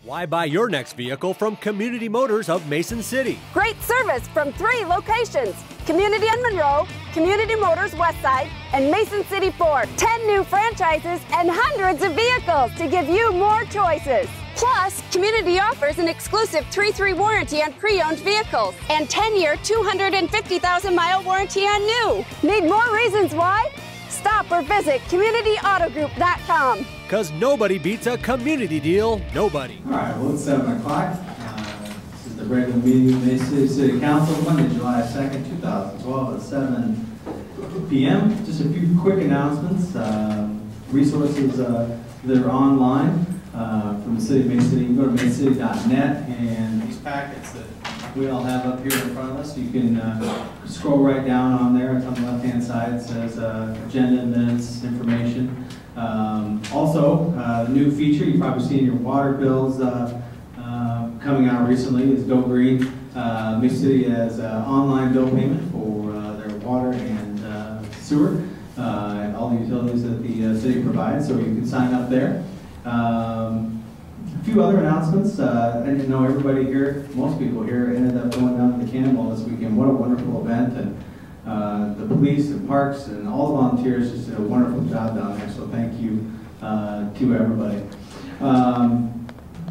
Why buy your next vehicle from Community Motors of Mason City? Great service from 3 locations: Community in Monroe, Community Motors Westside, and Mason City Ford. 10 new franchises and hundreds of vehicles to give you more choices. Plus, Community offers an exclusive 3-3 warranty on pre-owned vehicles and 10-year, 250,000-mile warranty on new. Need more reasons why? Stop or visit CommunityAutoGroup.com. Because nobody beats a community deal, nobody. All right, well, it's 7 o'clock. This is the regular meeting of the Mason City Council, Monday, July 2nd, 2012 at 7 p.m. Just a few quick announcements. Resources that are online from the City of Mason City. You can go to masoncity.net, and these packets that we all have up here in front of us, you can scroll right down on there. It's on the left-hand side. It says agenda, minutes, information. Also, the new feature you've probably seen in your water bills coming out recently is Go Green. Mason City has online bill payment for their water and sewer and all the utilities that the city provides, so you can sign up there. A few other announcements. I didn't know everybody here, most people here, ended up going down to the Cannonball this weekend. What a wonderful event, and the police and parks and all the volunteers just did a wonderful job down there, so thank you to everybody.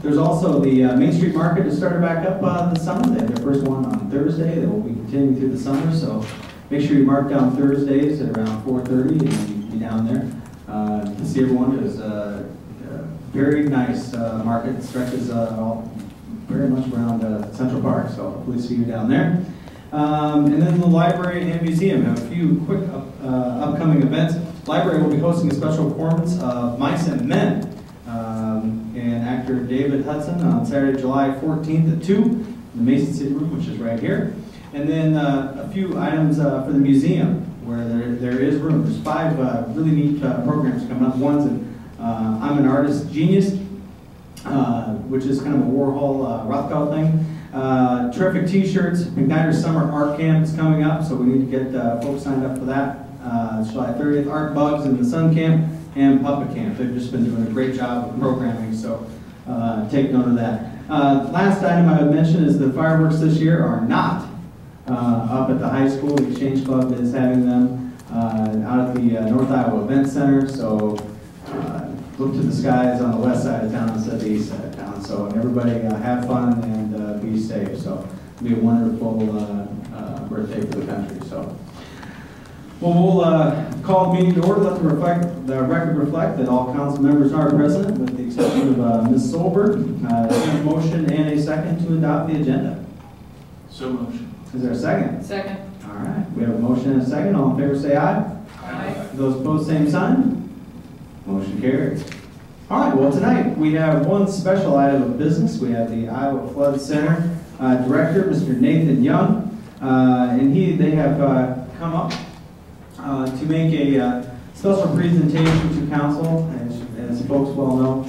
There's also the Main Street Market has started back up this summer. They have their first one on Thursday. They will be continuing through the summer, so make sure you mark down Thursdays at around 4:30 and you can be down there to see everyone. It was a very nice market. It stretches all very much around Central Park, so hopefully see you down there. And then the library and museum have a few quick upcoming events. Library will be hosting a special performance of Mice and Men and actor David Hudson on Saturday, July 14th at 2 in the Mason City Room, which is right here. And then a few items for the museum where there is room. There's 5 really neat programs coming up. One's I'm an Artist Genius, which is kind of a Warhol Rothko thing. Terrific t-shirts. McNider's Summer Art Camp is coming up, so we need to get folks signed up for that. July 30th, Art Bugs in the Sun Camp and Puppet Camp. They've just been doing a great job of programming, so take note of that. Last item I would mention is the fireworks this year are not up at the high school. The Exchange Club is having them out at the North Iowa Event Center, so look to the skies on the west side of town instead of the east side of town. So everybody have fun and be safe. So it'll be a wonderful birthday for the country. So well, we'll call the meeting to order. Let the record reflect that all council members are present, with the exception of Ms. Solberg. Is there a motion and a second to adopt the agenda? So motion. Is there a second? Second. All right. We have a motion and a second. All in favor say aye. Aye. Those opposed, same sign. Motion carries. All right, well, tonight we have one special item of business. We have the Iowa Flood Center Director, Mr. Nathan Young, and they have come up to make a special presentation to council. As folks well know,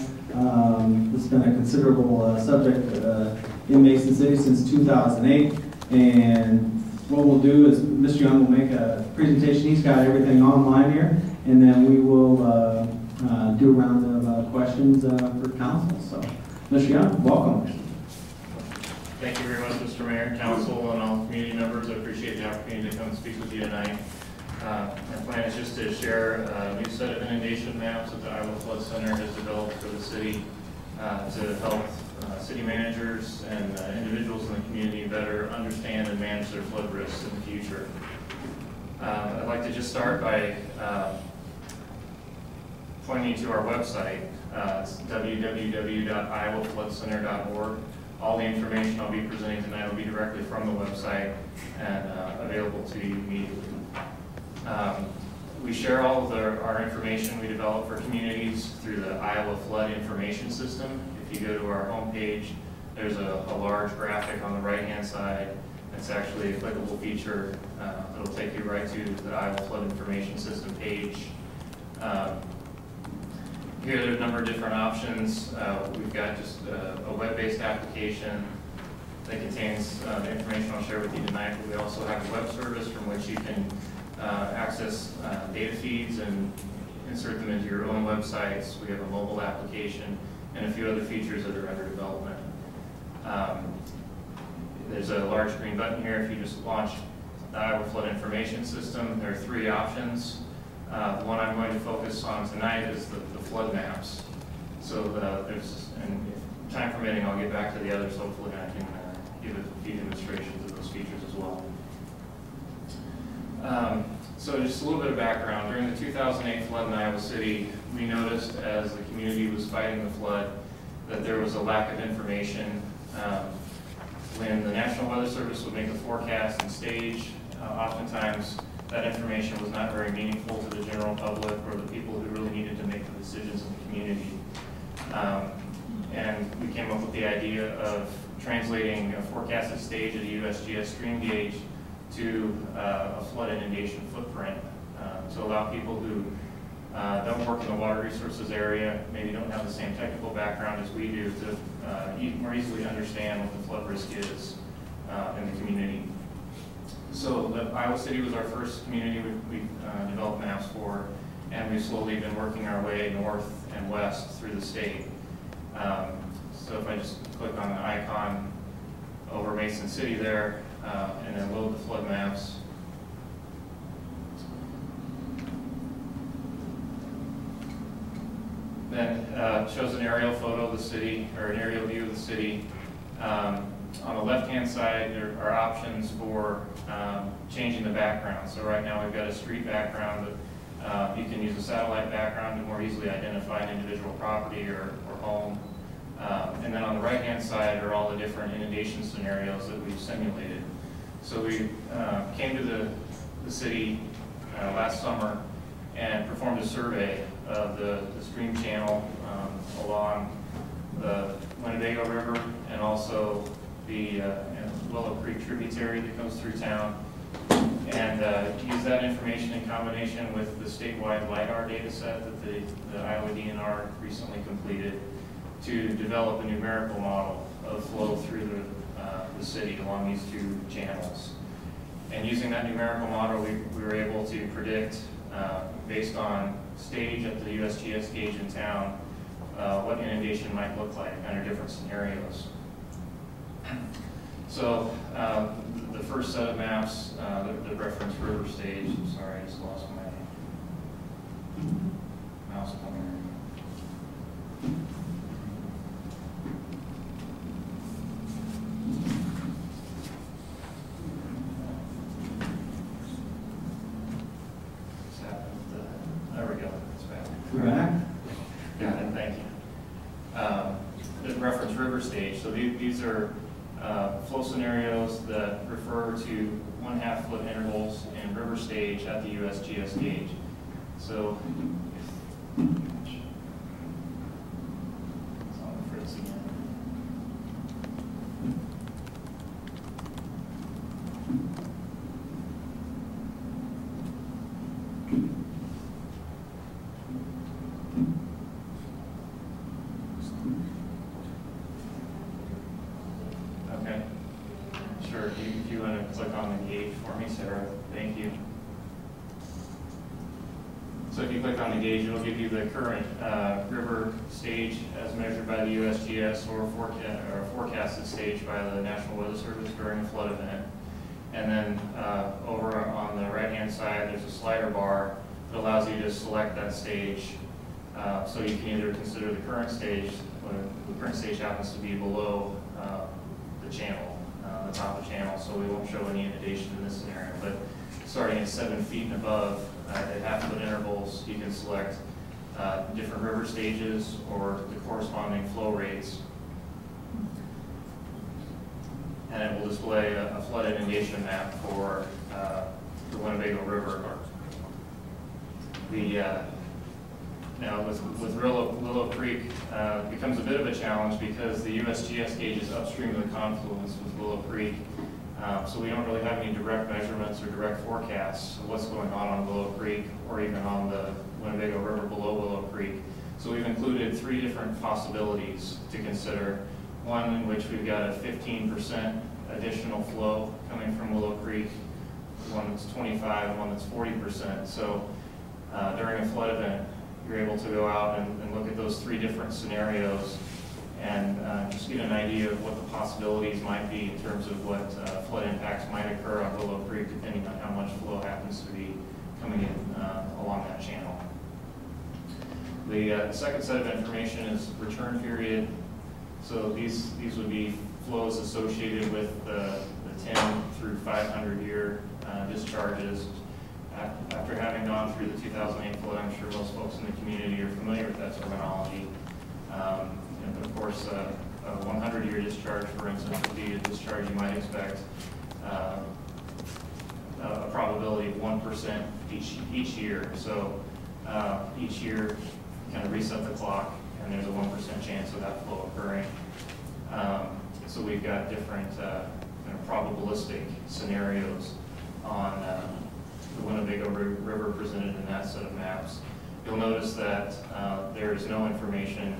this has been a considerable subject in Mason City since 2008, and what we'll do is Mr. Young will make a presentation. He's got everything online here, and then we will do a round of questions for council. So, Mr. Young, welcome. Thank you very much, Mr. Mayor, council, and all community members. I appreciate the opportunity to come and speak with you tonight. My plan is just to share a new set of inundation maps that the Iowa Flood Center has developed for the city to help city managers and individuals in the community better understand and manage their flood risks in the future. I'd like to just start by pointing to our website. It's www.iowafloodcenter.org. All the information I'll be presenting tonight will be directly from the website and available to you immediately. We share all of our information we develop for communities through the Iowa Flood Information System. If you go to our homepage, there's a large graphic on the right-hand side. It's actually a clickable feature. It'll take you right to the Iowa Flood Information System page. Here there's a number of different options. We've got just a web-based application that contains the information I'll share with you tonight, but we also have a web service from which you can access data feeds and insert them into your own websites. We have a mobile application and a few other features that are under development. There's a large green button here. If you just launch the Iowa Flood Information System, there are 3 options. The one I'm going to focus on tonight is the flood maps. So and if time permitting, I'll get back to the others. Hopefully I can give a few demonstrations of those features as well. So just a little bit of background. During the 2008 flood in Iowa City, we noticed as the community was fighting the flood that there was a lack of information. When the National Weather Service would make a forecast and stage, oftentimes that information was not very meaningful to the general public or the people who really needed to make the decisions in the community. And we came up with the idea of translating a forecasted stage at a USGS stream gauge to a flood inundation footprint to allow people who don't work in the water resources area, maybe don't have the same technical background as we do, to more easily understand what the flood risk is in the community. So Iowa City was our first community we developed maps for, and we've slowly been working our way north and west through the state. So if I just click on the icon over Mason City there, and then load the flood maps. Then shows an aerial photo of the city, or an aerial view of the city. On the left-hand side, there are options for changing the background. So right now we've got a street background, but you can use a satellite background to more easily identify an individual property or home. And then on the right-hand side are all the different inundation scenarios that we've simulated. So we came to the city last summer and performed a survey of the stream channel along the Winnebago River and also the Willow Creek tributary that comes through town, and use that information in combination with the statewide LIDAR data set that the Iowa DNR recently completed to develop a numerical model of flow through the city along these 2 channels. And using that numerical model, we were able to predict, based on stage at the USGS gauge in town, what inundation might look like under different scenarios. So the first set of maps, the reference river stage, I'm sorry, I just lost my mouse pointer. There we go, it's back. We're back? Got it, thank you. The reference river stage, so these are flow scenarios that refer to 1/2 foot intervals in river stage at the USGS gauge. So, it's on the Fritz again. Okay. Sure. If you want to click on the gauge for me, Sarah. Thank you. So if you click on the gauge, it'll give you the current river stage as measured by the USGS or forecasted stage by the National Weather Service during a flood event. And then over on the right-hand side, there's a slider bar that allows you to select that stage. So you can either consider the current stage, the current stage happens to be below the channel, the top of the channel, so we won't show any inundation in this scenario. But starting at 7 feet and above, at 1/2 foot intervals, you can select different river stages or the corresponding flow rates. And it will display a flood inundation map for the Winnebago River. Now with Willow Creek, it becomes a bit of a challenge because the USGS gauge is upstream of the confluence with Willow Creek. So we don't really have any direct measurements or direct forecasts of what's going on Willow Creek or even on the Winnebago River below Willow Creek. So we've included 3 different possibilities to consider. One in which we've got a 15% additional flow coming from Willow Creek, one that's 25, and one that's 40%. So during a flood event, you're able to go out and look at those 3 different scenarios and just get an idea of what the possibilities might be in terms of what flood impacts might occur on Willow Creek, depending on how much flow happens to be coming in along that channel. The second set of information is return period. So these would be flows associated with the 10 through 500 year discharges. After having gone through the 2008 flood, I'm sure most folks in the community are familiar with that terminology. And of course, a 100-year discharge, for instance, would be a discharge you might expect a probability of 1% each year. So each year, kind of reset the clock, and there's a 1% chance of that flow occurring. So we've got different kind of probabilistic scenarios on the Winnebago River presented in that set of maps. You'll notice that there is no information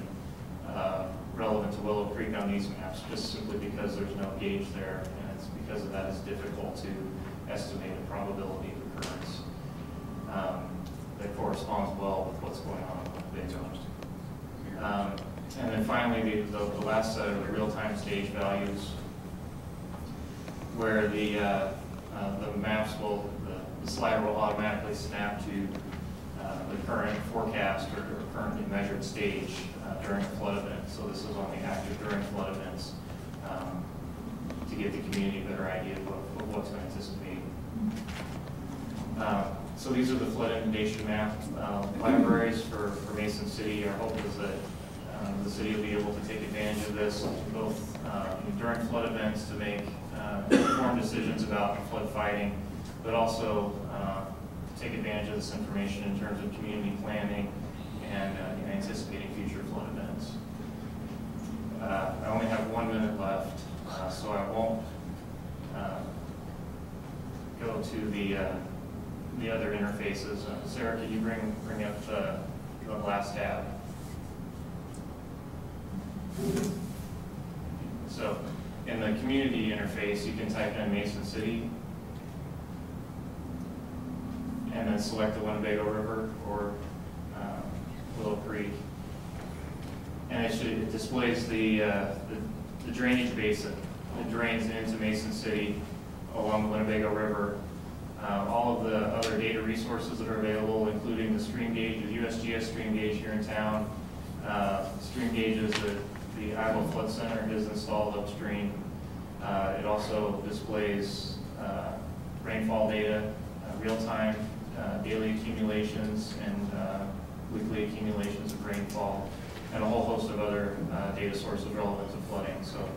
relevant to Willow Creek on these maps, just simply because there's no gauge there, and it's because of that it's difficult to estimate a probability of occurrence that corresponds well with what's going on in Winnebago. And then finally, the last set are the real-time stage values, where the maps will, the slider will automatically snap to the current forecast or currently measured stage during a flood event. So this is only active during flood events to give the community a better idea of what's going to anticipate. So these are the flood inundation map libraries for Mason City. Our hope is that the city will be able to take advantage of this both during flood events to make informed decisions about flood fighting, but also take advantage of this information in terms of community planning and anticipating future flood events. I only have 1 minute left, so I won't go to the other interfaces. Sarah, could you bring up the last tab? So in the community interface, you can type in Mason City and then select the Winnebago River or Willow Creek. And it displays the drainage basin that drains into Mason City along the Winnebago River. All of the other data resources that are available, including the stream gauge, the USGS stream gauge here in town, stream gauges that the Iowa Flood Center has installed upstream. It also displays rainfall data, real-time daily accumulations and weekly accumulations of rainfall, and a whole host of other data sources relevant to flooding. So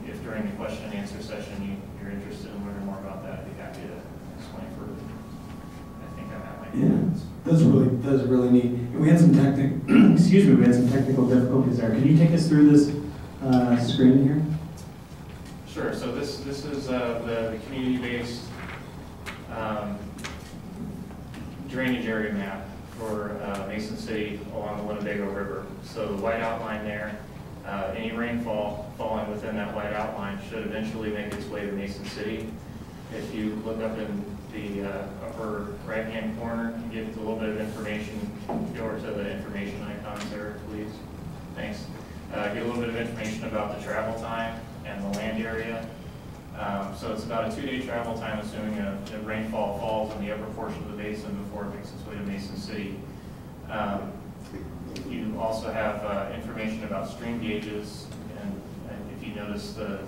if during the question and answer session you're interested in learning more about that, I'd be happy to explain further. I think I'm at my comments. That's really neat. And we had some technical difficulties there. Can you take us through this screen here? Sure. So this is the community-based drainage area map for Mason City along the Winnebago River. So the white outline there, any rainfall falling within that white outline should eventually make its way to Mason City. If you look up in the upper right-hand corner, you get a little bit of information. Go over to the information icon there, please. Thanks. Get a little bit of information about the travel time and the land area. So it's about a 2-day travel time, assuming a rainfall falls in the upper portion of the basin before it makes its way to Mason City. You also have information about stream gauges, and if you notice the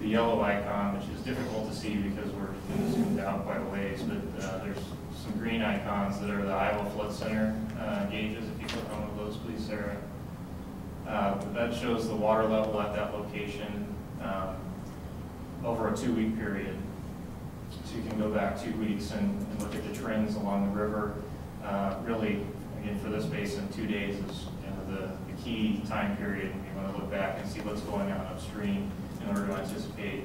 yellow icon, which is difficult to see because we're zoomed out quite a ways, but there's some green icons that are the Iowa Flood Center gauges. If you click on one of those, please, Sarah. That shows the water level at that location over a 2-week period. So you can go back 2 weeks and look at the trends along the river. Really, again, for this basin, 2 days is the key time period. You want to look back and see what's going on upstream in order to anticipate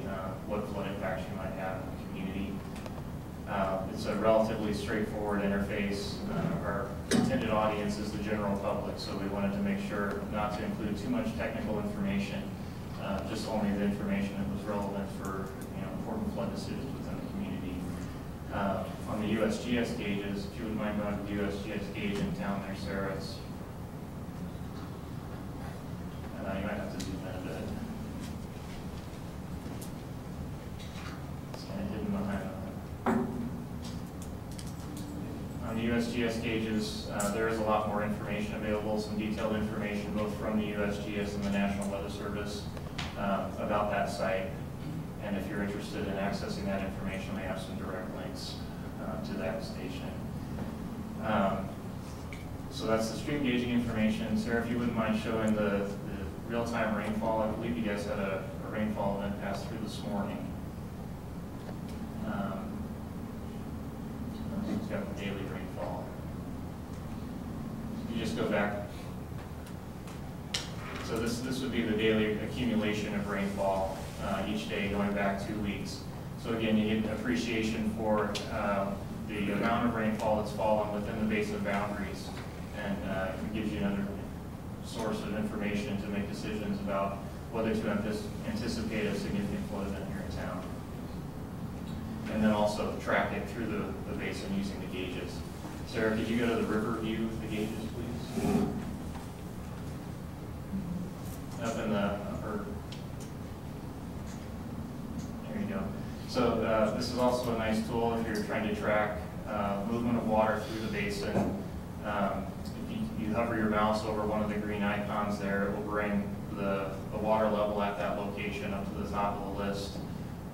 what flood impacts you might have in the community. It's a relatively straightforward interface. Our intended audience is the general public, so we wanted to make sure not to include too much technical information, just only the information that was relevant for important flood decisions within the community. on the USGS gauges, if you wouldn't mind going to the USGS gauge in town there, Sarah, it's, you might have to zoom in a bit. It's kind of hidden behind that. On the USGS gauges, there is a lot more information available, some detailed information both from the USGS and the National Weather Service about that site. And if you're interested in accessing that information, they have some direct links to that station. So that's the stream gauging information. Sarah, if you wouldn't mind showing the real-time rainfall. I believe you guys had a rainfall event pass through this morning. It's got the daily rainfall. You just go back. So this would be the daily accumulation of rainfall each day going back 2 weeks. So again, you get an appreciation for the amount of rainfall that's fallen within the basin boundaries, and it gives you another source of information to make decisions about whether to anticipate a significant flood event here in town. And then also track it through the basin using the gauges. Sarah, could you go to the river view of the gauges, please? Up in the upper, there you go. So this is also a nice tool if you're trying to track movement of water through the basin. If you hover your mouse over one of the green icons there, it will bring the water level at that location up to the top of the list.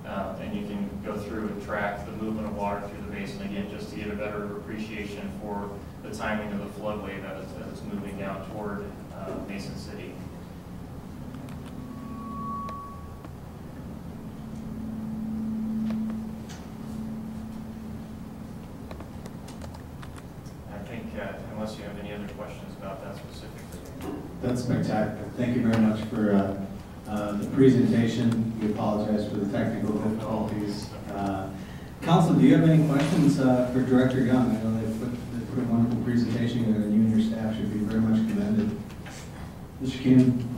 And you can go through and track the movement of water through the basin again, just to get a better appreciation for the timing of the floodway that is moving down toward Mason City. I think, unless you have any other questions about that specifically. That's spectacular. Thank you very much for the presentation. We apologize for the technical difficulties. Council, do you have any questions for Director Young? I know they put a wonderful presentation together, and you and your staff should be very much commended. Mr. Keenan?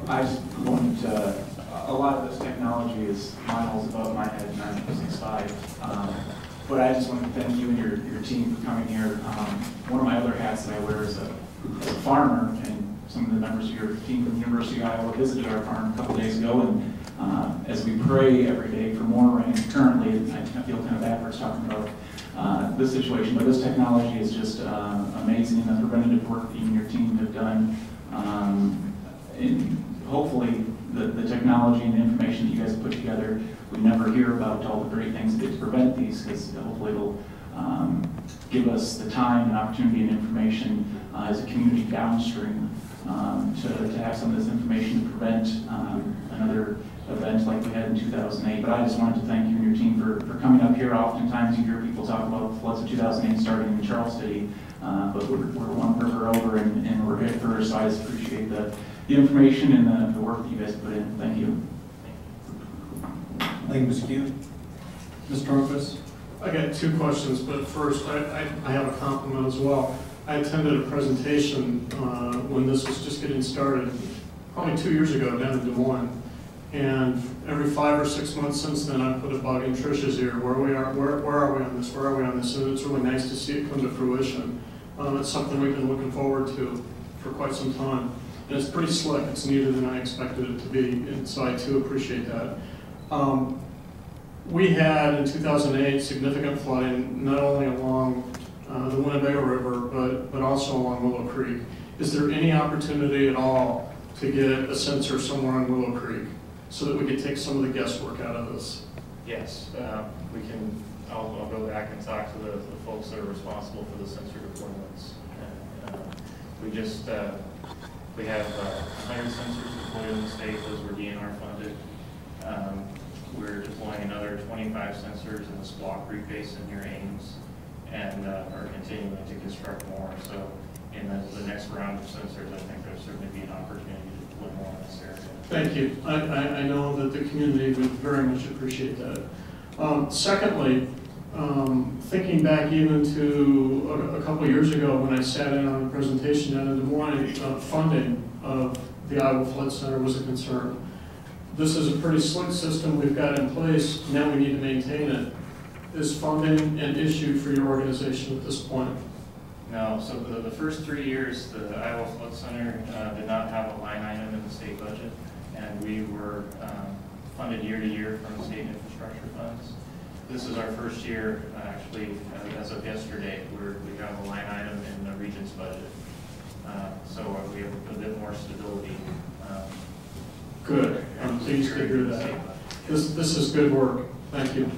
I just want a lot of this technology is miles above my head, and I'm 6'5". But I just want to thank you and your team for coming here. One of my other hats that I wear is a farmer, and some of the members of your team from the University of Iowa visited our farm a couple days ago, and as we pray every day for more rain, currently, I feel kind of bad for talking about this situation, but this technology is just amazing, and the preventative work that you and your team have done. And hopefully, the technology and the information that you guys put together, we never hear about all the great things that do to prevent these, because hopefully it'll give us the time and opportunity and information as a community downstream to have some of this information to prevent another event like we had in 2008. But I just wanted to thank you and your team for coming up here. Oftentimes you hear people talk about the floods of 2008 starting in Charles City, but we're one river over and we're hit first, so I just appreciate the information and the work that you guys put in. Thank you. Thank you, Mr. Keenan. Mr. Torquist? I got two questions, but first I have a compliment as well. I attended a presentation when this was just getting started, probably 2 years ago down in Des Moines. And every 5 or 6 months since then, I put a bug in Trish's ear. Where are we on this? Where are we on this? And it's really nice to see it come to fruition. It's something we've been looking forward to for quite some time. And it's pretty slick. It's neater than I expected it to be, and so I too appreciate that. We had in 2008 significant flooding, not only along the Winnebago River, but also along Willow Creek. Is there any opportunity at all to get a sensor somewhere on Willow Creek so that we could take some of the guesswork out of this? Yes, we can. I'll go back and talk to the folks that are responsible for the sensor deployments. We have 100 sensors deployed in the state. Those were DNR funded. We're deploying another 25 sensors in the Squaw Creek Basin near Ames, and are continuing to construct more. So in the next round of sensors, I think there'll certainly be an opportunity to deploy more in this area. Thank you. I know that the community would very much appreciate that. Secondly, thinking back even to a couple years ago when I sat in on a presentation down in Des Moines, funding of the Iowa Flood Center was a concern. This is a pretty slick system we've got in place. Now we need to maintain it. is funding an issue for your organization at this point? No, so the first 3 years, the Iowa Flood Center did not have a line item in the state budget, and we were funded year to year from state infrastructure funds. This is our first year, actually, as of yesterday, we have a line item in the region's budget. So we have a bit more stability. Good, I'm pleased to hear that. This is good work, thank you.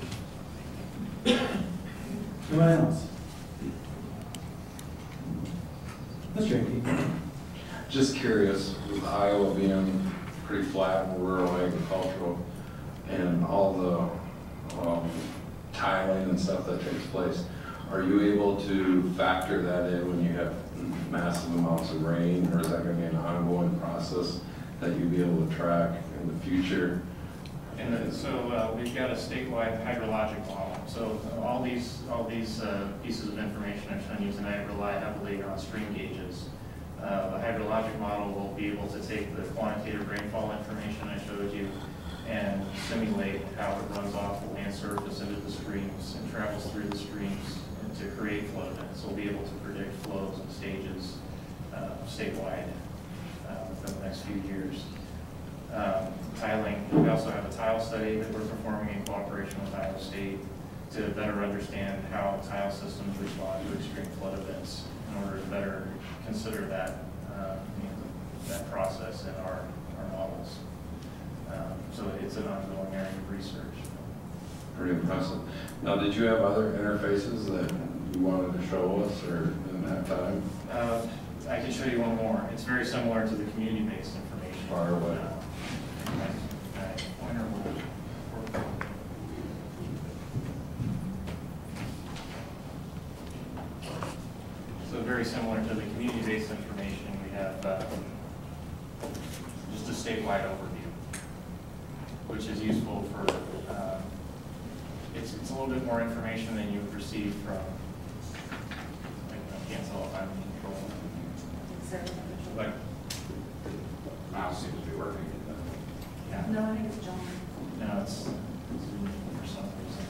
Anyone else? Mr. Hickey. Just curious, with Iowa being pretty flat, rural, agricultural, and all the tiling and stuff that takes place, are you able to factor that in when you have massive amounts of rain, or is that going to be an ongoing process that you'll be able to track in the future? And then, so we've got a statewide hydrologic model. So all these pieces of information I'm showing you tonight rely heavily on stream gauges. The hydrologic model will be able to take the quantitative rainfall information I showed you and simulate how it runs off the land surface into the streams and travels through the streams to create flow events. So we'll be able to predict flows and stages statewide within the next few years. Tiling, we also have a tile study that we're performing in cooperation with Iowa State to better understand how tile systems respond to extreme flood events in order to better consider that that process in our models. So it's an ongoing area of research. Pretty impressive. Now, did you have other interfaces that you wanted to show us, or in that time? I can show you one more. It's very similar to the community-based information. Far away. So very similar to the community-based information, we have just a statewide overview, which is useful for, it's a little bit more information than you would receive from, I can't tell if I'm in control. But mouse seems to be working. yeah. No, I think it's John. No, it's for some reason.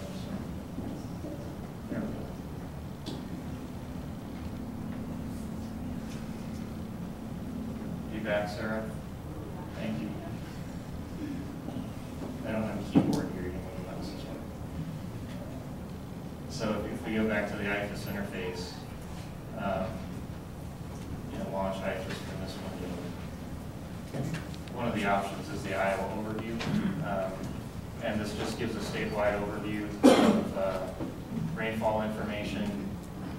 There we go. You back, Sarah? Thank you. I don't have a keyboard here, you know what mouse is. So if we go back to the IFAS interface, launch IFAS from this window. One of the options is the Iowa overview, and this just gives a statewide overview of rainfall information.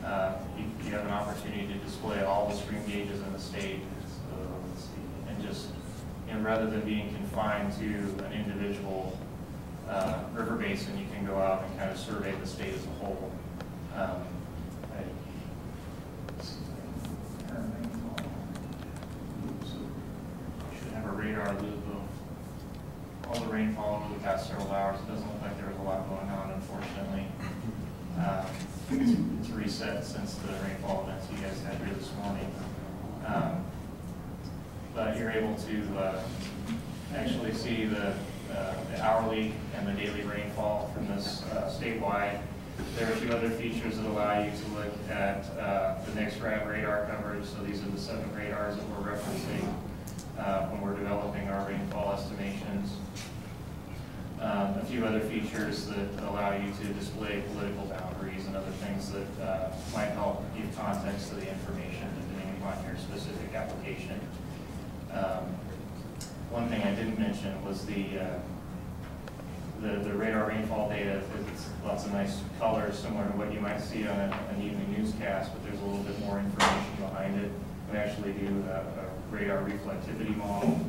You have an opportunity to display all the stream gauges in the state, so let's see, and just rather than being confined to an individual river basin, you can go out and kind of survey the state as a whole. Radar loop of all the rainfall over the past several hours. It doesn't look like there was a lot going on, unfortunately. It's reset since the rainfall events you guys had here this morning. But you're able to actually see the hourly and the daily rainfall from this statewide. There are a few other features that allow you to look at the NICSRAD radar coverage. So these are the 7 radars that we're referencing when we're developing our rainfall estimations. A few other features that allow you to display political boundaries and other things that might help give context to the information depending upon your specific application. One thing I didn't mention was the radar rainfall data. It's lots of nice colors similar to what you might see on an evening newscast, but there's a little bit more information behind it. We actually do a radar reflectivity model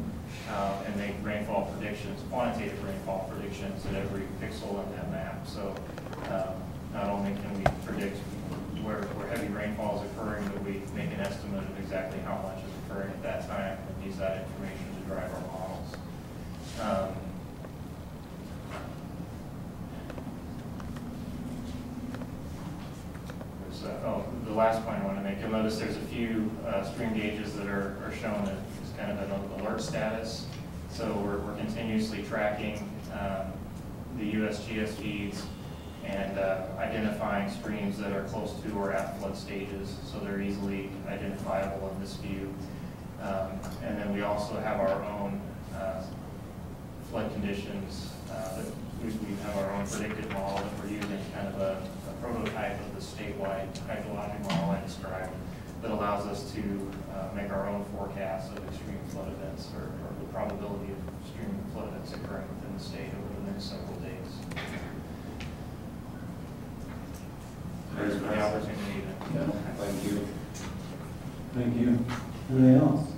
and make rainfall predictions, quantitative rainfall predictions at every pixel in that map. So not only can we predict where heavy rainfall is occurring, but we make an estimate of exactly how much is occurring at that time and use that information to drive our models. The last point I want to make, you'll notice there's a few stream gauges that are shown as kind of an alert status. So we're continuously tracking the USGS feeds and identifying streams that are close to or at flood stages, so they're easily identifiable in this view. And then we also have our own flood conditions. That we have our own predictive model that we're using, kind of a prototype of the statewide hydrologic model I described, that allows us to make our own forecasts of extreme flood events, or the probability of extreme flood events occurring within the state over the next several days. Thanks for the opportunity to. Yeah, thank you. Thank you. Anything else?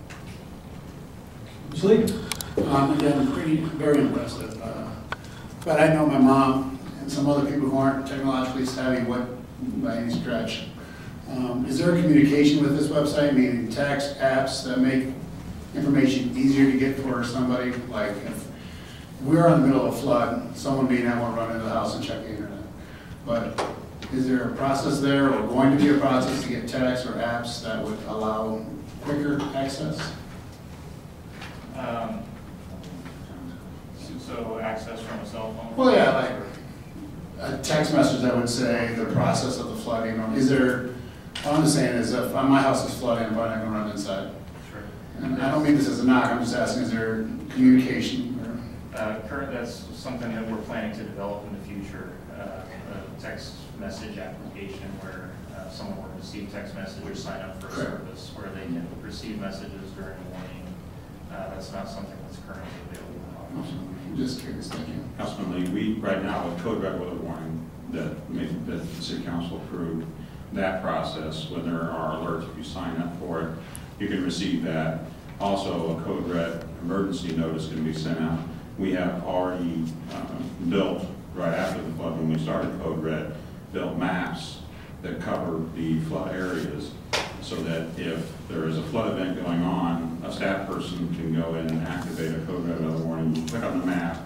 Sleep? Again, very impressive. But I know my mom and some other people who aren't technologically savvy by any stretch. Is there a communication with this website, meaning text, apps that make information easier to get for somebody? Like if we're in the middle of a flood, someone may not want to run into the house and check the internet. But is there a process there, or going to be a process to get text or apps that would allow quicker access? So access from a cell phone? Well, yeah, like a text message that would say the process of the flooding. Or is there, what I'm saying is if my house is flooding, I'm probably not going to run inside. Sure. And I don't mean this as a knock, I'm just asking, is there communication? That's something that we're planning to develop in the future, a text message application where someone will receive text message or sign up for a service where they can receive messages during the morning. That's not something that's currently available. I'm just curious, thank you. Councilman Lee, we, right now, with Code Red weather warning that the City Council approved, that process, when there are alerts, if you sign up for it, you can receive that. Also, a Code Red emergency notice can be sent out. We have already built, right after the flood, when we started Code Red, built maps that cover the flood areas, so that if there is a flood event going on, a staff person can go in and activate a Code Red weather warning. You click on the map,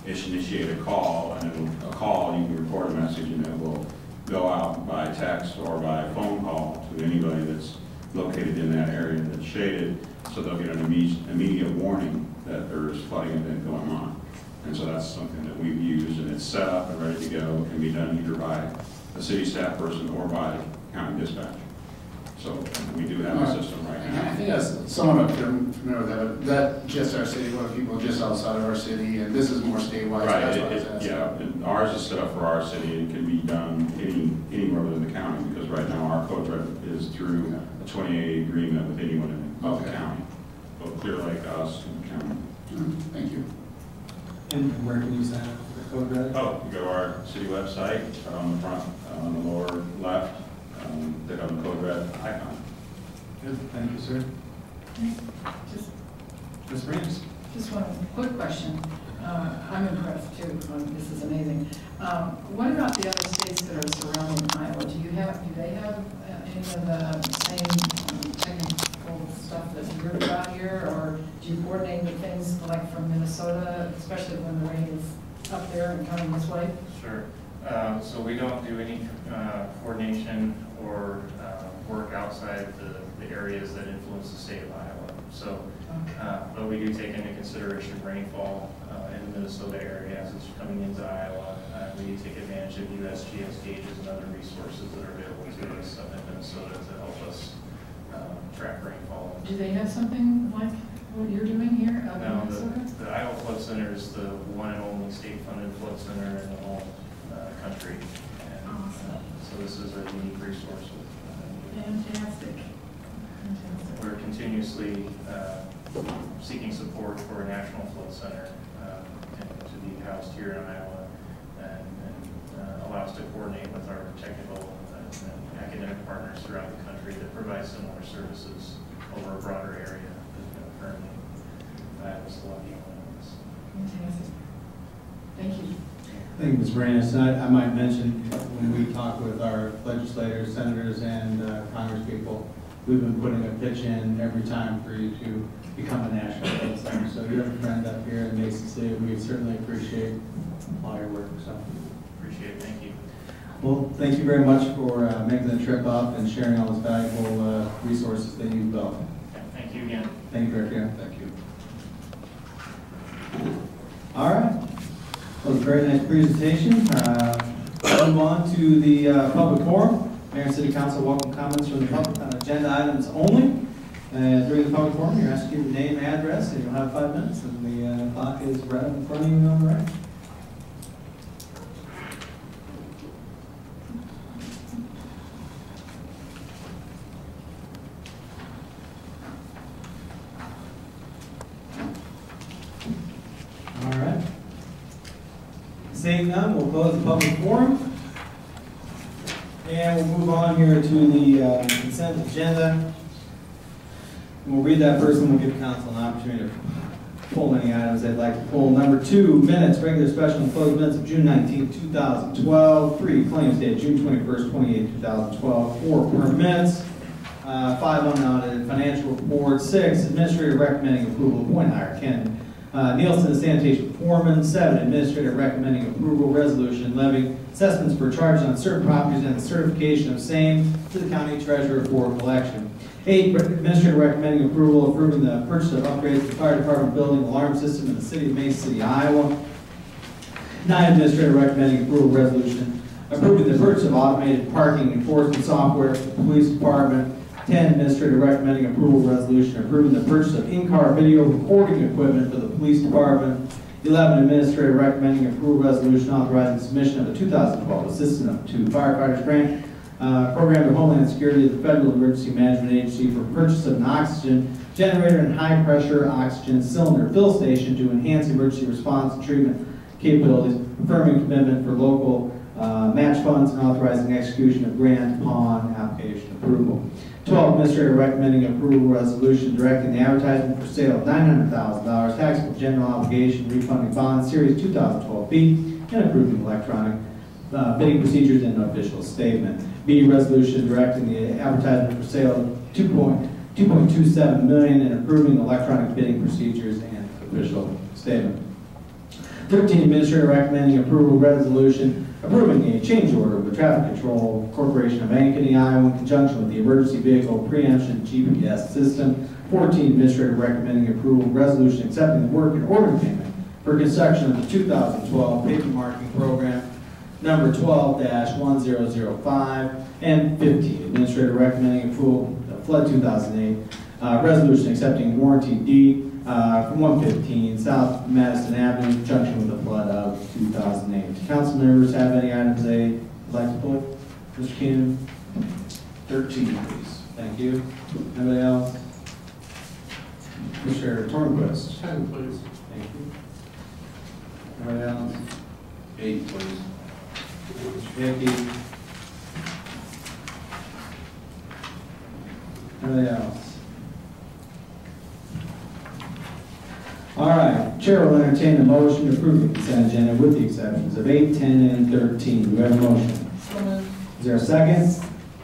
initiate a call, and it'll, you can record a message, and it will go out by text or by phone call to anybody that's located in that area that's shaded, so they'll get an immediate warning that there's flooding event going on. And so that's something that we've used, and it's set up and ready to go. It can be done either by a city staff person or by county dispatch. So we do have a system right now. I think that's someone up there familiar with that, but that just our city, what people just outside of our city, and this is more statewide. Right, So that's why yeah, and ours is set up for our city, and can be done anywhere within the county, because right now our Code Red is through a 28 agreement with anyone in the county, both Clear Lake, us, and the county. Thank you. And where can you sign up for Code Red? Oh, you go to our city website, on the front, on the lower left, click on the Code Red icon. Good, thank you, sir. Just Ms. Reeves? Just one quick question. I'm impressed too. This is amazing. What about the other states that are surrounding Iowa? Do they have any of the same technical stuff that you're about here, or do you coordinate with things like from Minnesota, especially when the rain is up there and coming this way? Sure. So we don't do any coordination or work outside the areas that influence the state of Iowa. So, but we do take into consideration rainfall in the Minnesota area as it's coming into Iowa. We do take advantage of USGS gauges and other resources that are available to us up in Minnesota to help us track rainfall. Do they have something like what you're doing here up in No, Minnesota? the Iowa Flood Center is the one and only state-funded flood center in the whole country. And, awesome. So this is a unique resource. Fantastic. We're continuously seeking support for a national flood center to be housed here in Iowa and allow us to coordinate with our technical and academic partners throughout the country that provide similar services over a broader area that currently Iowa's the lucky one on this. Fantastic. Thank you. Thank you, Ms. Moranis. I might mention, when we talk with our legislators, senators, and congresspeople, we've been putting a pitch in every time for you to become a national flood center. So you have a friend up here in Mason City. We certainly appreciate all your work. So appreciate it. Thank you. Well, thank you very much for making the trip up and sharing all those valuable resources that you've built. Thank you again. Thank you, Director. Thank you. All right. That was a very nice presentation. move on to the public forum. Mayor and City Council welcome comments from the public on agenda items only. During the public forum, you're asked to give your name, address, and you'll have 5 minutes. And the clock is right up in front of you on the right. All right. Seeing none, we'll close the public forum. And we'll move on here to the consent agenda. We'll read that first and we'll give council an opportunity to pull any items they'd like to pull. Number 2, minutes, regular special and closed minutes of June 19, 2012. 3, claims date June 21st, 28, 2012. 4, permits. 5, unaudited financial report. 6, administrator recommending approval of point hire Ken Nielsen as sanitation foreman. 7, administrator recommending approval resolution levying assessments for charges on certain properties and the certification of same to the county treasurer for collection. 8, administrator recommending approval approving the purchase of upgrades to the fire department building alarm system in the city of Mason City, Iowa. 9, administrator recommending approval resolution approving the purchase of automated parking enforcement software for the police department. 10, administrator recommending approval resolution approving the purchase of in-car video recording equipment for the police department. 11, administrator recommending approval resolution authorizing submission of a 2012 Assistant to Firefighters Grant Program to Homeland Security of the Federal Emergency Management Agency for purchase of an oxygen generator and high-pressure oxygen cylinder fill station to enhance emergency response and treatment capabilities, affirming commitment for local match funds and authorizing execution of grant upon application approval. 12, administrator recommending approval resolution directing the advertisement for sale of $900,000 taxable general obligation refunding bond series 2012B and approving electronic bidding procedures and an official statement. B, resolution directing the advertisement for sale of $2.27 million and approving electronic bidding procedures and official statement. 13, administrator recommending approval resolution approving a change order with Traffic Control Corporation of Ankeny, Iowa, in conjunction with the Emergency Vehicle Preemption GPS System. 14, administrator recommending approval resolution accepting the work and order payment for construction of the 2012 pavement marking program number 12-1005. And 15, administrator recommending approval of flood 2008 resolution accepting warranty deed from 115 South Madison Avenue, in conjunction with the flood of 2008. Council members have any items they'd like to put? Mr. Keenan? 13, please. Thank you. Anybody else? Mr. Tornquist? 10, please. Thank you. Anybody else? 8, please. Mr. Hickey? Anybody else? All right, Chair will entertain a motion to approve the consent agenda with the exceptions of 8, 10, and 13. Do we have a motion? So moved. Is there a second?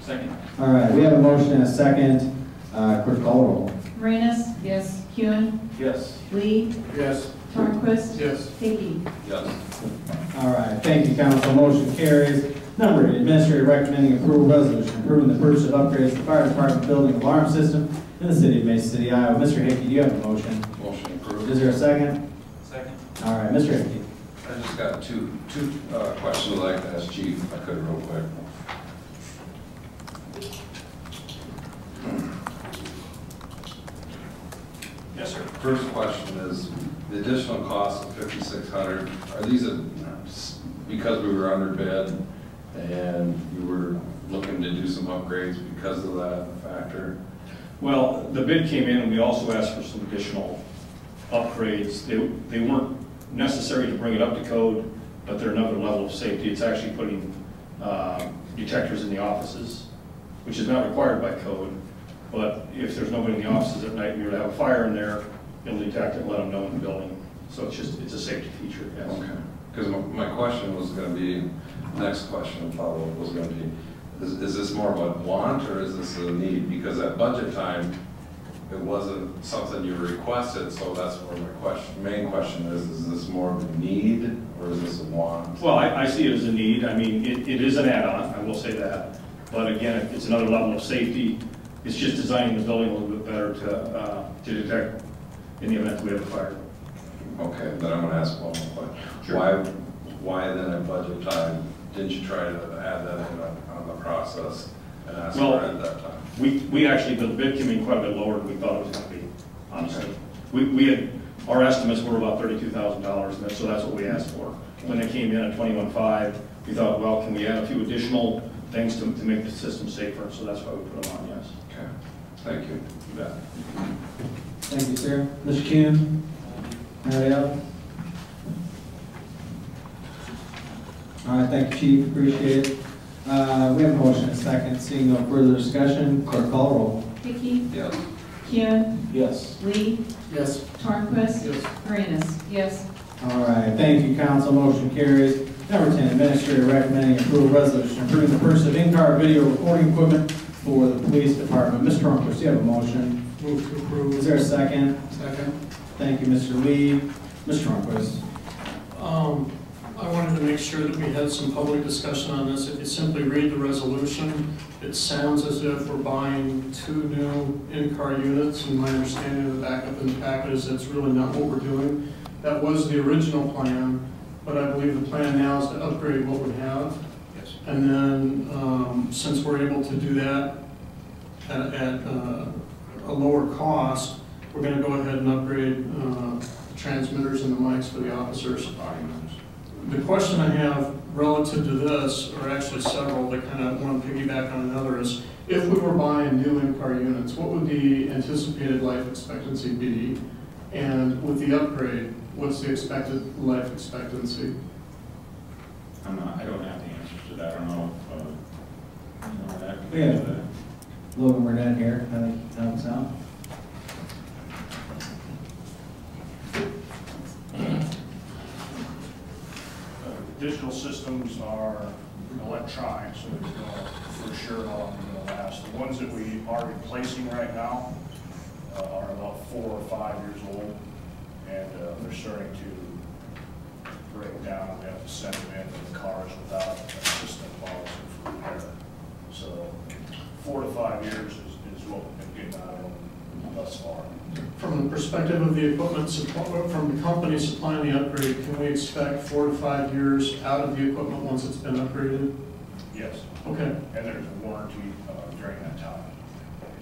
Second. All right, we have a motion and a second. Clerk, call the roll. Morenas? Yes. Kuhn? Yes. Lee? Yes. Tornquist? Yes. Hickey? Yes. All right, thank you, council. Motion carries. Number 8, administrator recommending approval resolution approving the purchase of upgrades to the fire department building alarm system in the city of Mason City, Iowa. Mr. Hickey, do you have a motion? Motion approved. Is there a second? Second. All right, Mr. Hickey. I just got two questions I'd like to ask Chief, if I could, real quick. Yes, sir. First question is, the additional cost of $5,600, are these because we were under bid and you were looking to do some upgrades because of that factor? Well, the bid came in and we also asked for some additional upgrades. They weren't necessary to bring it up to code, but they're another level of safety. It's actually putting detectors in the offices, which is not required by code. But if there's nobody in the offices at night, we were to have a fire in there, it'll detect it and let them know in the building. So it's a safety feature, yes. Okay. Because my question was going to be, next question follow-up was going to be, is this more of a want or is this a need? Because at budget time, it wasn't something you requested, so that's where my main question is this more of a need or is this a want? Well, I see it as a need. I mean, it is an add-on, I will say that. But again, it's another level of safety. It's just designing the building a little bit better to detect in the event that we have a fire. Okay, then I'm going to ask one more question. Sure. Why then at budget time didn't you try to add that in on the process and ask Well, for it at that time? We actually, the bid came in quite a bit lower than we thought it was going to be, honestly. We had, our estimates were about $32,000, so that's what we asked for. When they came in at 21.5, we thought, well, can we add a few additional things to make the system safer? So that's why we put them on, yes. Okay, thank you. You bet. Thank you, sir. Mr. Kuhn? Anybody else? All right, thank you, Chief. Appreciate it. We have a motion and a second. Seeing no further discussion, clerk call roll. Hickey? Yes. Kuhn? Yes. Lee? Yes. Tornquist? Yes. Arenas? Yes. All right, thank you, council. Motion carries. Number 10, administrator recommending approval resolution approving the purchase of in-car video recording equipment for the police department. Mr. Tornquist, you have a motion. Move to approve. Is there a second? Second. Thank you, Mr. Lee. Mr. Tornquist. I wanted to make sure that we had some public discussion on this. If you simply read the resolution, it sounds as if we're buying 2 new in-car units, and my understanding of the backup in the packet is that's really not what we're doing. That was the original plan, but I believe the plan now is to upgrade what we have. Yes. And then, since we're able to do that at a lower cost, we're going to go ahead and upgrade the transmitters and the mics for the officers. The question I have relative to this, or actually several that kind of want to piggyback on another, is if we were buying new in-car units, what would the anticipated life expectancy be? And with the upgrade, what's the expected life expectancy? I don't have the answers to that. I don't know if, that. Yeah. Logan Burnett here. How do you help us out? Digital systems are electronic, so there's no for sure how long they're going to last. The ones that we are replacing right now are about 4 or 5 years old, and they're starting to break down. We have to send them in the cars without a system policy for repair. So 4 to 5 years is what we've been getting out of them thus far. From the perspective of the equipment from the company supplying the upgrade, can we expect 4 to 5 years out of the equipment once it's been upgraded? Yes. Okay. And there's a warranty during that time.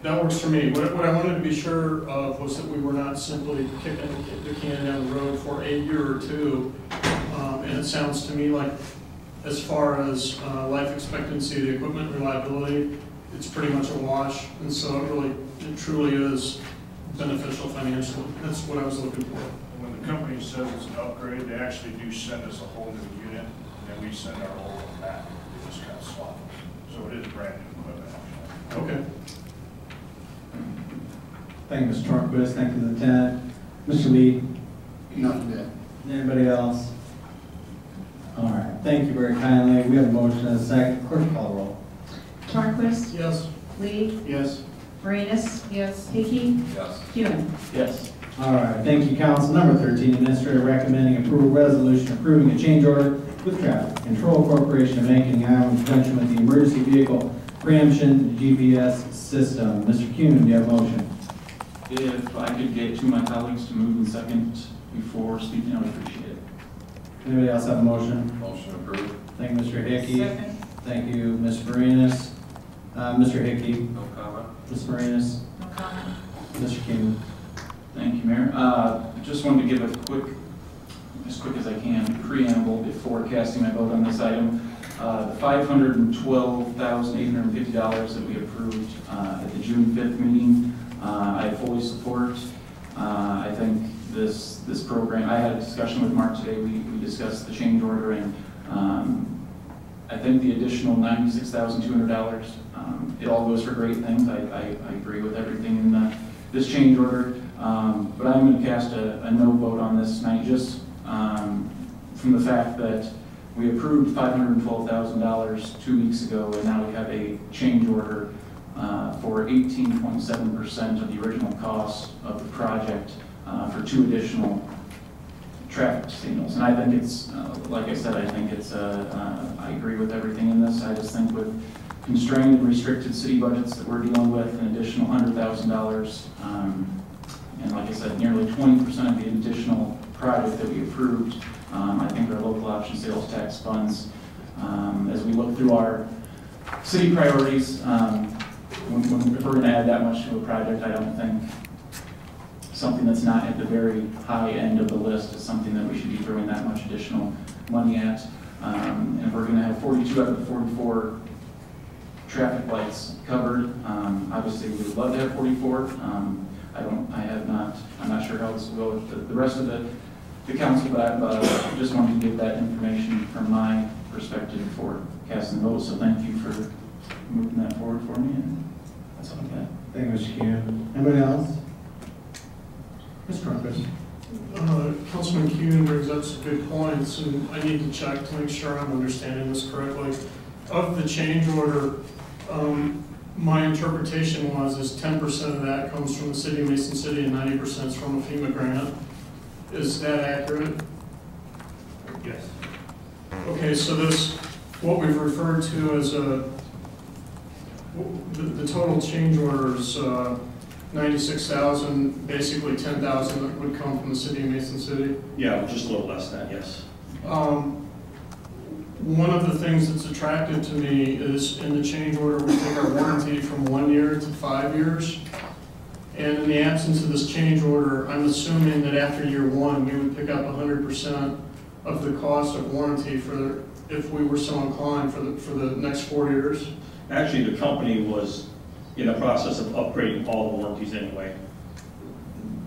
That works for me. What I wanted to be sure of was that we were not simply kicking the can down the road for a year or two. And it sounds to me like, as far as life expectancy, the equipment reliability, it's pretty much a wash. And so it truly is beneficial financially. That's what I was looking for. When the company says it's an upgrade, they actually do send us a whole new unit, and then we send our old one back. They just kind of swap it. So it is brand new equipment, actually. Okay. Thank you, Mr. Tornquist. Thank you, Lieutenant. Mr. Lee? Nothing bad. Anybody else? All right. Thank you very kindly. We have a motion and a second. Clerk call roll. Tornquist? Yes. Lee? Yes. Arenas? Yes. Hickey? Yes. Kuhn? Yes. All right. Thank you, Council. Number 13, Administrator recommending approval resolution approving a change order with Traffic Control Corporation of Ankeny, Iowa, in conjunction with the Emergency Vehicle Preemption GPS System. Mr. Kuhn, do you have a motion? If I could get two of my colleagues to move in second before speaking, I would appreciate it. Anybody else have a motion? Motion approved. Thank you, Mr. Hickey. Second. Thank you, Ms. Marinas. Mr. Hickey. No comment. Ms. Marinas. No comment. Mr. Kuhn. Thank you, Mayor. Just wanted to give a quick, as quick as I can, preamble before casting my vote on this item. The $512,850 that we approved at the June 5th meeting, I fully support. I think this program, I had a discussion with Mark today, we discussed the change order, and I think the additional $96,200, it all goes for great things. I agree with everything in this change order, but I'm going to cast a no vote on this tonight, just from the fact that we approved $512,000 2 weeks ago, and now we have a change order for 18.7% of the original cost of the project for 2 additional traffic signals. And I think it's, like I said, I think it's, I agree with everything in this. I just think with constrained and restricted city budgets that we're dealing with, an additional $100,000, and like I said, nearly 20% of the additional project that we approved, I think our local option sales tax funds As we look through our city priorities, if we're going to add that much to a project, I don't think something that's not at the very high end of the list is something that we should be throwing that much additional money at. And if we're going to have 42 out of the 44 traffic lights covered, obviously we would love to have 44. I'm not sure how this will go with the rest of the council, but I just wanted to give that information from my perspective for casting the vote. So thank you for moving that forward for me, and that's all I got. Thank you, Mr. Kuhn. Anybody else? Mr. Crumpus. Councilman Kuhn brings up some good points, and I need to check to make sure I'm understanding this correctly. Of the change order, my interpretation is 10% of that comes from the city of Mason City and 90% is from a FEMA grant. Is that accurate? Yes. Okay, so this, what we've referred to as the total change order is 96,000, basically 10,000 that would come from the city of Mason City. Yeah, just a little less than that, yes. One of the things that's attractive to me is in the change order, we take our warranty from 1 year to 5 years. And in the absence of this change order, I'm assuming that after year 1, we would pick up 100% of the cost of warranty for, if we were so inclined, for the next 4 years. Actually, the company was in the process of upgrading all the warranties anyway.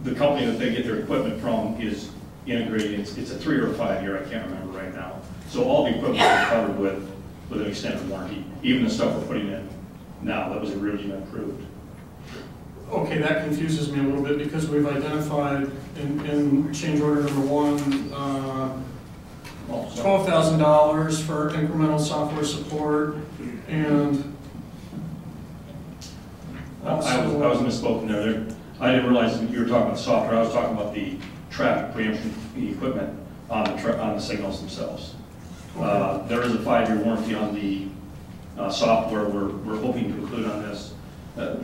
The company that they get their equipment from is integrated. It's a 3 or a 5 year, I can't remember right now. So all the equipment is covered with an extended warranty, even the stuff we're putting in now that was originally approved. Okay, that confuses me a little bit because we've identified in change order number 1, $12,000 for incremental software support, and I was misspoken there. I didn't realize you were talking about software. I was talking about the traffic preemption, the equipment on the signals themselves. Okay. There is a 5-year warranty on the software we're hoping to include on this.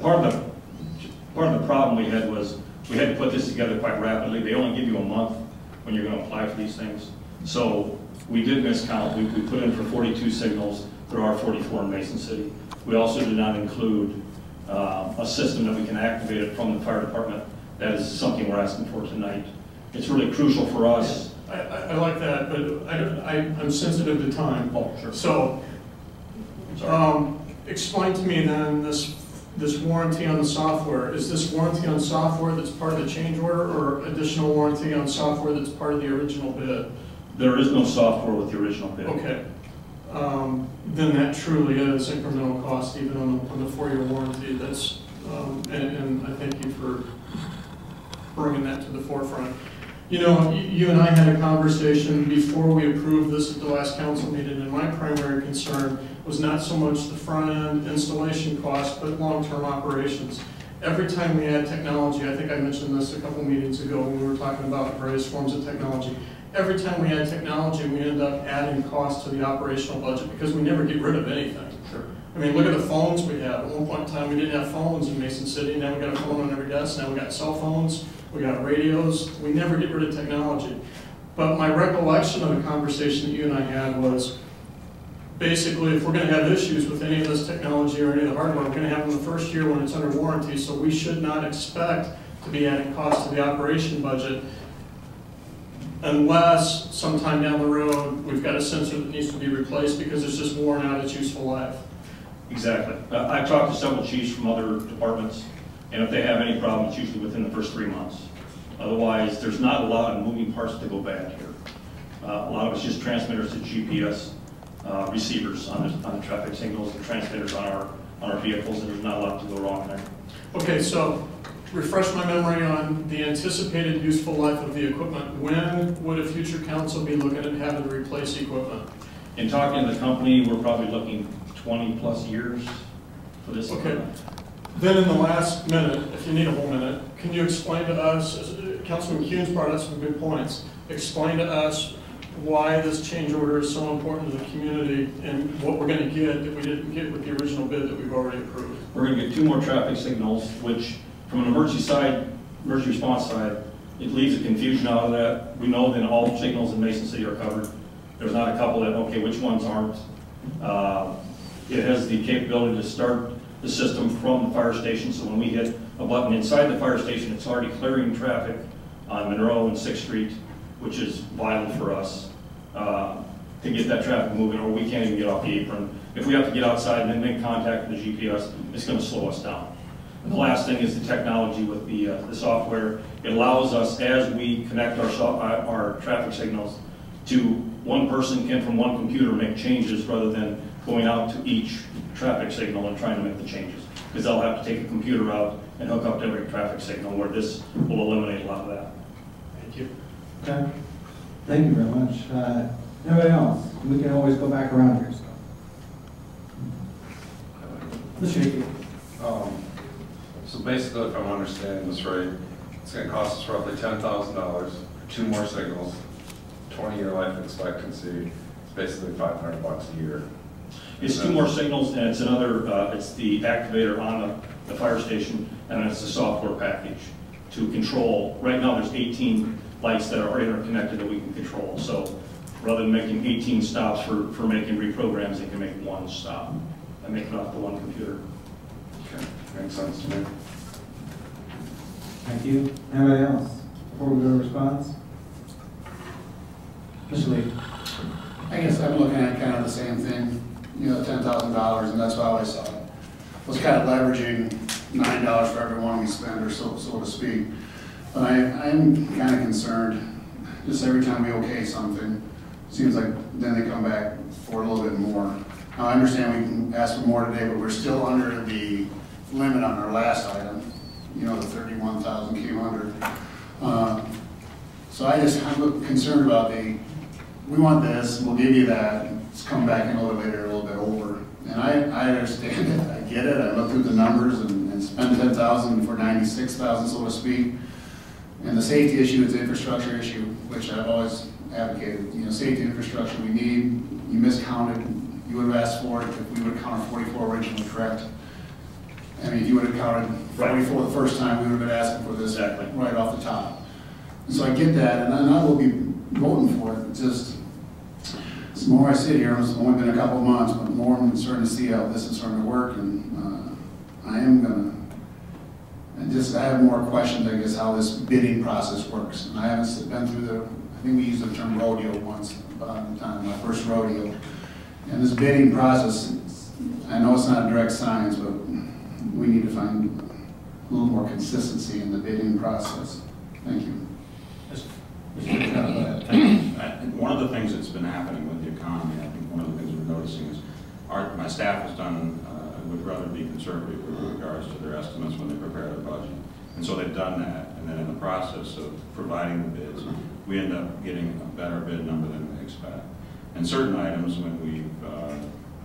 Part of the problem we had was we had to put this together quite rapidly. They only give you a month when you're going to apply for these things. So we did miscount. We put in for 42 signals. There are 44 in Mason City. We also did not include a system that we can activate it from the fire department. That is something we're asking for tonight. It's really crucial for us. I like that, but I'm sensitive to time. Oh, sure. So, explain to me then this warranty on the software. Is this warranty on software that's part of the change order, or additional warranty on software that's part of the original bid? There is no software with the original bid. Okay. Then that truly is incremental cost, even on the 4-year warranty. That's and I thank you for bringing that to the forefront. You know, you and I had a conversation before we approved this at the last council meeting, and my primary concern was not so much the front-end installation cost, but long-term operations. Every time we add technology, I think I mentioned this a couple meetings ago when we were talking about various forms of technology. Every time we add technology, we end up adding costs to the operational budget because we never get rid of anything. Sure. I mean, look at the phones we have. At one point in time, we didn't have phones in Mason City. Now we got a phone on every desk. Now we got cell phones. We got radios. We never get rid of technology. But my recollection of the conversation that you and I had was basically if we're going to have issues with any of this technology or any of the hardware, we're going to have them the first year when it's under warranty. So we should not expect to be adding costs to the operation budget unless sometime down the road we've got a sensor that needs to be replaced because it's just worn out its useful life. Exactly. I've talked to several chiefs from other departments, and if they have any problem, it's usually within the first 3 months. Otherwise, there's not a lot of moving parts to go bad here. A lot of it's just transmitters to GPS receivers on the traffic signals, and transmitters on our vehicles, and there's not a lot to go wrong there. Okay, so refresh my memory on the anticipated useful life of the equipment. When would a future council be looking at having to replace equipment? In talking to the company, we're probably looking 20 plus years for this equipment. Then in the last minute, if you need a whole minute, can you explain to us, Councilman Kuhn's brought up some good points, explain to us why this change order is so important to the community and what we're going to get that we didn't get with the original bid that we've already approved. We're going to get 2 more traffic signals, which from an emergency response side, it leaves a confusion out of that. We know that all signals in Mason City are covered. There's not a couple that, okay, which ones aren't? It has the capability to start the system from the fire station, so when we hit a button inside the fire station, it's already clearing traffic on Monroe and 6th Street, which is vital for us to get that traffic moving, or we can't even get off the apron. If we have to get outside and then make contact with the GPS, it's going to slow us down. And the last thing is the technology with the software. It allows us, as we connect our traffic signals, to one person can from one computer make changes rather than going out to each traffic signal and trying to make the changes. Because they'll have to take a computer out and hook up to every traffic signal, where this will eliminate a lot of that. Thank you. Okay. Thank you very much. Anybody else? We can always go back around here. Mr. Hickey. So basically, if I'm understanding this right, it's going to cost us roughly $10,000 for 2 more signals, 20-year life expectancy. It's basically $500 a year. It's 2 more signals, and it's another. It's the activator on the fire station, and it's the software package to control. Right now, there's 18 lights that are interconnected that we can control. So rather than making 18 stops for making reprograms, they can make 1 stop and make it off the 1 computer. Okay, makes sense to me. Thank you. Anybody else? Before we go to response? Mr. Lee. I guess I'm looking at kind of the same thing, you know, $10,000, and that's why I always saw it. Was kind of leveraging $9 for every one we spend, or so to speak. But I'm kind of concerned, just every time we okay something, it seems like then they come back for a little bit more. Now, I understand we can ask for more today, but we're still under the limit on our last item, you know, the 31,000 Q100. So I'm concerned about we want this, we'll give you that, it's come back in a little bit later, a little bit over. And I understand it, I get it, I look through the numbers and spend 10,000 for 96,000, so to speak. And the safety issue is the infrastructure issue, which I've always advocated. You know, safety infrastructure we need, you miscounted, you would have asked for it if we would have counted 44 originally, correct? I mean, if you would have counted 44 the first time, we would have been asking for this right off the top. And so I get that, and I will be voting for it. It's just, the more I sit here, it's only been a couple of months, but more I'm starting to see how this is starting to work, and I am going to, I have more questions, I guess, how this bidding process works. And I haven't been through I think we used the term rodeo once about the time, my first rodeo. And this bidding process, I know it's not a direct science, but we need to find a little more consistency in the bidding process. Thank you. One of the things that's been happening with the economy, I think one of the things we're noticing is my staff has done, would rather be conservative with regards to their estimates when they prepare their budget. And so they've done that, and then in the process of providing the bids, we end up getting a better bid number than we expect. And certain items, when we've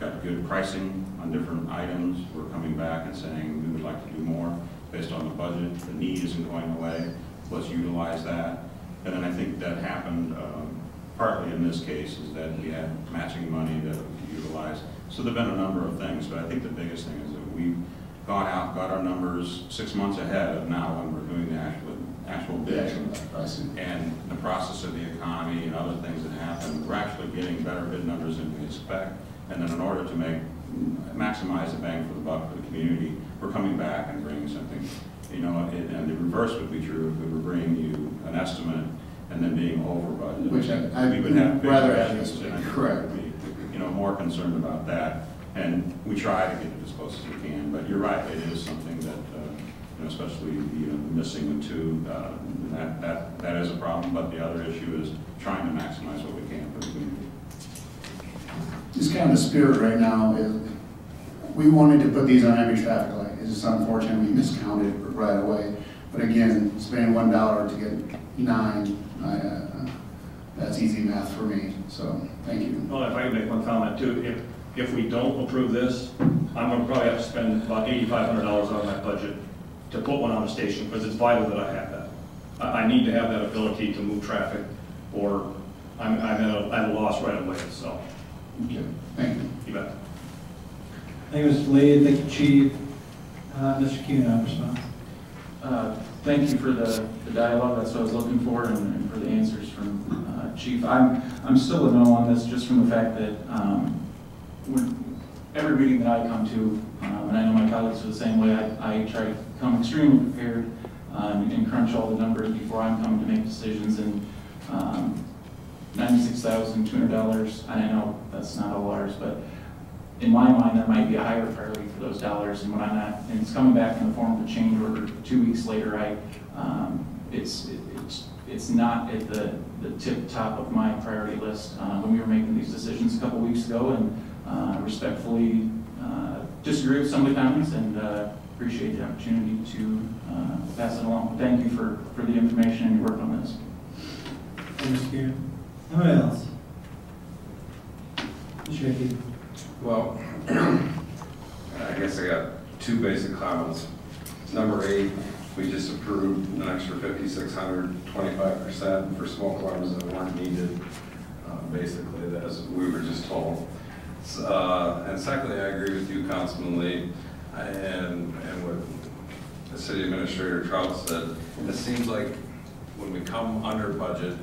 got good pricing on different items, we're coming back and saying we would like to do more based on the budget. The need isn't going away. Let's utilize that. And then I think that happened partly in this case is that we had matching money that we could utilize. So there have been a number of things, but I think the biggest thing is that we've gone out, got our numbers 6 months ahead of now when we're doing the actual bidding. And the process of the economy and other things that happen, we're actually getting better bid numbers than we expect. And then in order to maximize the bang for the buck for the community, we're coming back and bringing something. You know, and the reverse would be true if we were bringing you an estimate and then being over budget. Which we would have rather have this. Correct. Be, you know, more concerned about that. And we try to get it as close as we can. But you're right, it is something that, you know, especially missing the 2, that is a problem. But the other issue is trying to maximize what we can for the community. Just kind of the spirit right now is we wanted to put these on every traffic light. It's just unfortunate we miscounted right away. But again, spending $1 to get 9, that's easy math for me. So thank you. Well, if I can make one comment too, if we don't approve this, I'm going to probably have to spend about $8,500 out of my budget to put one on the station because it's vital that I have that. I need to have that ability to move traffic, or I'm at a loss right away. So. Okay. Thank you. You bet. Thank you, Mr. Lee. Thank you, Chief. Mr. Kuhn, response. Thank you for the dialogue. That's what I was looking for, and for the answers from Chief. I'm still a no on this, just from the fact that every meeting that I come to, and I know my colleagues are the same way, I try to come extremely prepared and crunch all the numbers before I'm coming to make decisions. And $96,200, and I know that's not all ours, but in my mind, that might be a higher priority for those dollars. And when I'm not, and it's coming back in the form of a change order 2 weeks later, it's not at the tip top of my priority list. When we were making these decisions a couple weeks ago, and respectfully disagree with some of the comments, and appreciate the opportunity to pass it along. Thank you for the information and your work on this. Mr. Kieran. Anybody else? Mr. Hickey. Well, I guess I got two basic comments. Number 8, we just approved an extra 5,600, 25% for smoke alarms that weren't needed, basically, as we were just told. And secondly, I agree with you, Councilman Lee, and what the City Administrator Trout said. It seems like when we come under budget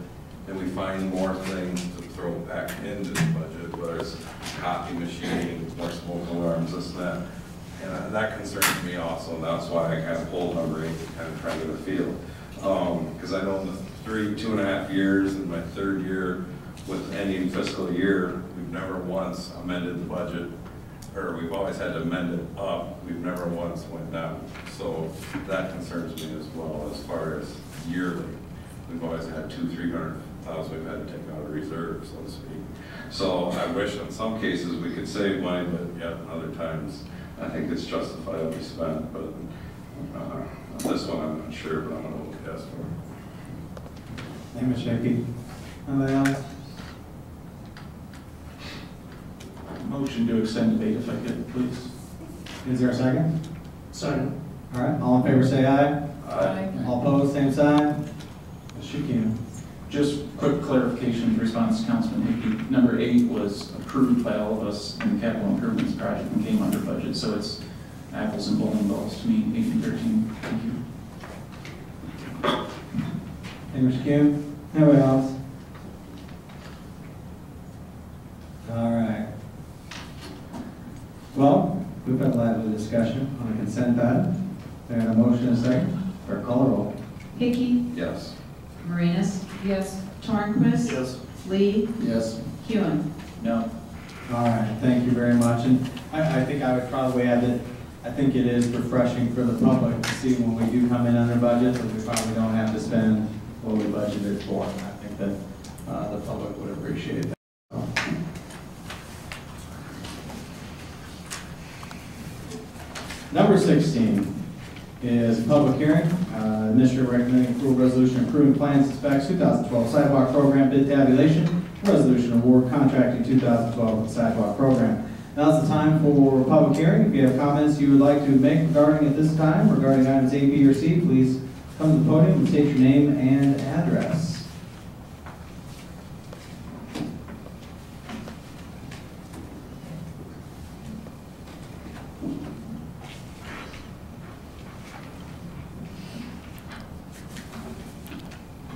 and we find more things to throw back into the budget, whether it's copy machine, more smoke alarms, this and that. And that concerns me also, and that's why I kind of pulled number 8 to kind of try to get a feel. Because I know in the 2.5 years, in my 3rd year with ending fiscal year, we've never once amended the budget, or we've always had to amend it up. We've never once went down. So that concerns me as well as far as yearly. We've always had 200,000-300,000 we've had to take out of reserve, so to speak. So I wish in some cases we could save money, but yet other times I think it's justifiably spent. But this one I'm not sure, but I'm going to vote yes for. Thank you, Mr. Hickey. Anybody else? Motion to extend debate if I could, please. Is there a second? Second. All right, all in favor say aye. Aye. All opposed, same sign. Mr. Keenan. Just quick clarification in response to Councilman Hickey. Number 8 was approved by all of us in the capital improvements project and came under budget, so it's apples and bowling balls to me, 8 and 13. Thank you. Thank you, Mr. Keenan. Anybody else? All right. Well, we've had a lively discussion on the consent item. And a motion and a second. For call roll. Hickey? Yes. Morenas? Yes. Tornquist? Yes. Lee? Yes. Hewen? No. All right, thank you very much. And I think I would probably add that I think it is refreshing for the public to see when we do come in under budget that we probably don't have to spend what we budgeted for. And I think that the public would appreciate that. Number 16 is a public hearing. Administrator recommending approval resolution approving plans and specs 2012 sidewalk program bid tabulation, resolution award contracting 2012 sidewalk program. Now is the time for public hearing. If you have comments you would like to make regarding at this time, regarding items A, B, or C, please come to the podium and state your name and address.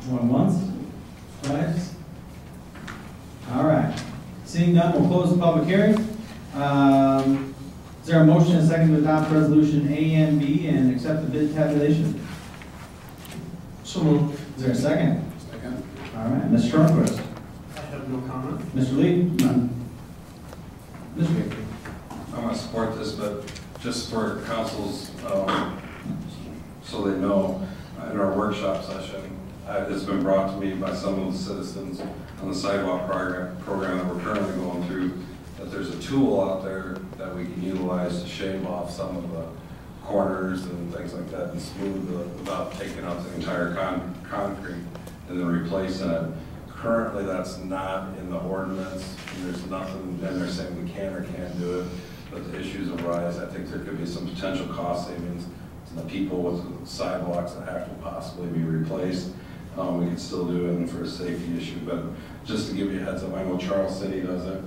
Going once, twice. All right. Seeing none, we'll close the public hearing. Is there a motion and a second to adopt resolution A and B and accept the bid tabulation? So moved. Is there a second? Second. All right. Mr. Tornquist. I have no comment. Mr. Lee? None. Mr. Hickey. I'm going to support this, but just for councils, so they know, in our workshop session, it's been brought to me by some of the citizens on the sidewalk program that we're currently going through, that there's a tool out there that we can utilize to shave off some of the corners and things like that and smooth without taking out the entire concrete and then replacing it. Currently, that's not in the ordinance, and there's nothing in there saying we can or can't do it, but the issues arise. I think there could be some potential cost savings to the people with sidewalks that have to possibly be replaced. We can still do it for a safety issue, but just to give you a heads up, I know Charles City does it,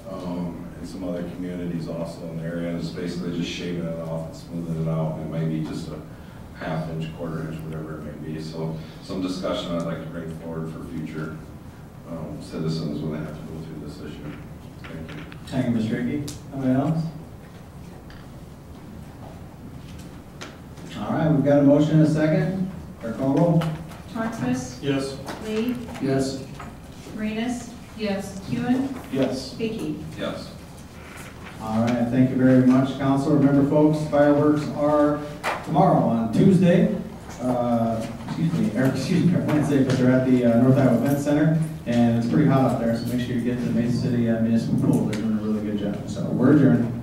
and some other communities also in the area, and it's basically just shaving it off and smoothing it out. It might be just a half-inch, quarter-inch, whatever it may be. So some discussion I'd like to bring forward for future citizens when they have to go through this issue. Thank you, Mr. Ricky. Anybody else? All right, we've got a motion and a second. Clerk call roll. Torquist, Yes. Lee, Yes. Morenas, yes, Hewin, Yes. Hickey. Yes. All right, thank you very much, council. Remember, folks, fireworks are tomorrow on Tuesday. Wednesday, but they're at the North Iowa Event Center, and it's pretty hot out there, so make sure you get to the Mason City Municipal Pool. They're doing a really good job. So we're adjourned.